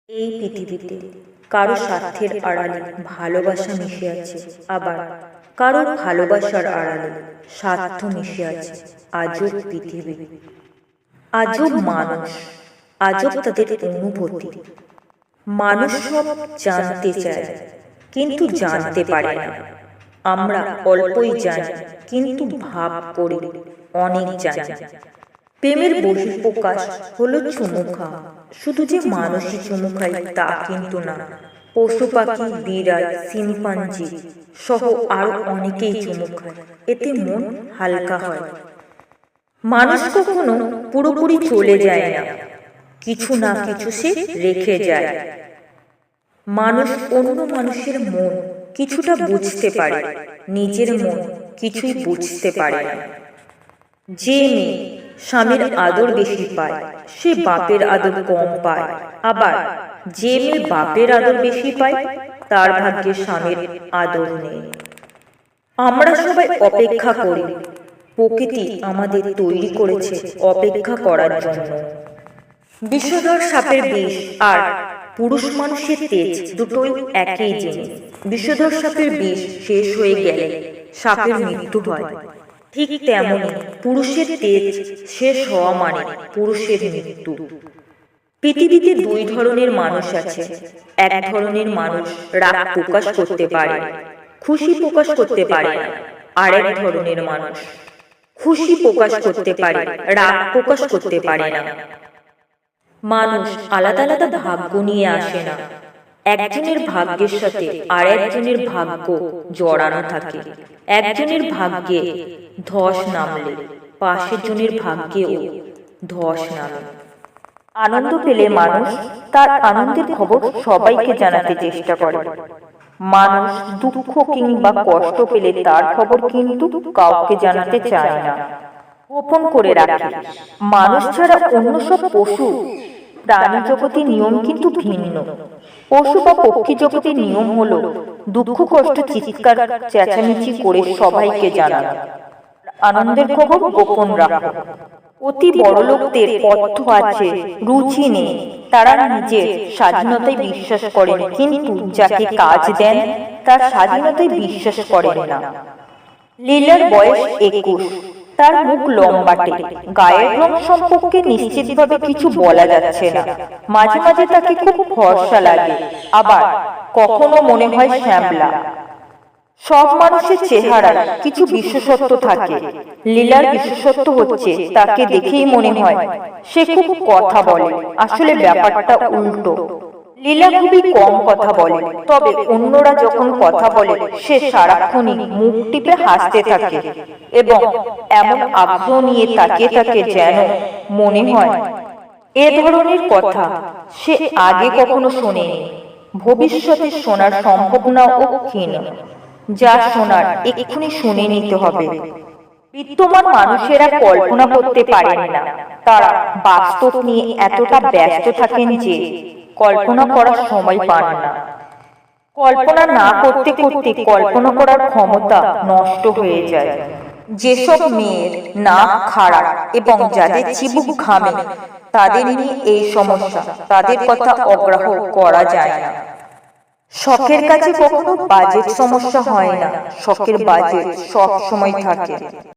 এই পৃথিবীতে কারো স্বার্থের আড়ালে ভালোবাসা মিশে আছে, আবার কারো ভালোবাসার আড়ালে স্বার্থ মিশে আছে। আজব পৃথিবী, আজব মানুষ, আজব তাদের অনুভূতি। মানুষ সব জানতে চায় কিন্তু জানতে পারে না। আমরা অল্পই জানি কিন্তু ভাব করি অনেক জানি। প্রেমের বহিঃপ্রকাশ হলো চুমু খাওয়া। শুধু যে মানুষই চুমু খায় তা কিন্তু না, পশু পাখি, বিড়াল, শিম্পাঞ্জি সহ আরো অনেকেই চুমু খায়। এতে মন হালকা হয়। মানুষ কখনো পুরোপুরি চলে যায় না, কিছু না কিছু সে রেখে যায়। মানুষ অন্য মানুষের মন কিছুটা বুঝতে পারে, নিজের মন কিছুই বুঝতে পারে না। যে মেয়ে স্বামীর আদর বেশি পায় সে বাপের আদর কম পায়, আবার যে মেয়ে বাপের আদর বেশি পায় তার ভাগ্যে স্বামীর আদর নেই। আমরা সবাই অপেক্ষা করি, প্রকৃতি আমাদের তৈরি করেছে অপেক্ষা করার জন্য। বিষধর সাপের বিষ আর পুরুষ মানুষের তেজ দুটোই একই জিনিস। বিষধর সাপের বিষ শেষ হয়ে গেলে সাপের মৃত্যু হয়, ঠিক তেমনি পুরুষের তেজ শেষ হওয়া মানে পুরুষের মৃত্যু। পৃথিবীতে দুই ধরনের মানুষ আছে। এক ধরনের মানুষ রাগ প্রকাশ করতে পারে, খুশি প্রকাশ করতে পারে না। আরেক ধরনের মানুষ খুশি প্রকাশ করতে পারে, রাগ প্রকাশ করতে পারে না। মানুষ আলাদা আলাদা ভাগ্য নিয়ে আসে না, একজনের ভাগ্যের সাথে আর একজনের ভাগ্য জড়ানো থাকে। একজনের ভাগ্যে ধস নামলে পাশের জনের ভাগ্যেও ধস নামে। আনন্দ পেলে মানুষ তার আনন্দের খবর সবাইকে জানাতে চেষ্টা করে। মানুষ দুঃখ কিংবা কষ্ট পেলে তার খবর কিন্তু কাউকে জানাতে চায় না, গোপন করে রাখে। মানুষ ছাড়া অন্য সব পশু প্রাণী জগতের নিয়ম কিন্তু ভিন্ন। পশু বা পক্ষী জগতের নিয়ম হলো দুঃখ কষ্ট চিৎকার চেঁচামেচি করে সবাইকে জানানো, আনন্দের খবর গোপন রাখা। অতি বড় লোকদের অর্থ আছে, রুচি নেই, তারা নিজের স্বাধীনতায় বিশ্বাস করেন, কিন্তু যাকে কাজ দেন তার স্বাধীনতায় বিশ্বাস করেন না। লীলার বয়স 21, তার মুখ লম্বাটে, গায়ের রং সম্পর্কে নিশ্চিতভাবে কিছু বলা যাচ্ছে না। মাঝে মাঝে তাকে খুব ফর্সা লাগে, আবার কখনো মনে হয় শ্যামলা। সব মানুষের চেহারায় কিছু বিশেষত্ব থাকে। লীলার বিশেষত্ব হচ্ছে তাকে দেখেই মনে হয় সে খুব কথা বলে, আসলে ব্যাপারটা উল্টো। লীলা খুবই কম কথা বলে, তবে অন্যরা যখন কথা বলে সে সারাক্ষণই মুখ টিপে হাসতে থাকে এবং এমন আগ্রহ নিয়ে তাকিয়ে থাকে যেন মনে হয় এ ধরনের কথা সে আগে কখনো শোনেনি, ভবিষ্যতে শোনার সম্ভাবনাও ক্ষীণ। যা শোনার এক্ষুনি শুনে নিতে হবে। বিদ্যমান মানুষেরা কল্পনা করতে পারেন না, তারা বাস্তব নিয়ে এতটা ব্যস্ত থাকেন যে কল্পনা করার সময় পান না। কল্পনা না করতে করতে কল্পনা করার ক্ষমতা নষ্ট হয়ে যায়। যেসব মেয়ের নাক খাড়া এবং যাদের চিবুক ঘামে তাদের নিয়ে এই সমস্যা, তাদের কথা অগ্রাহ্য করা যায় না। শখের কাছে কখনো বাজেট সমস্যা হয় না, শখের বাজেট সব সময় থাকে।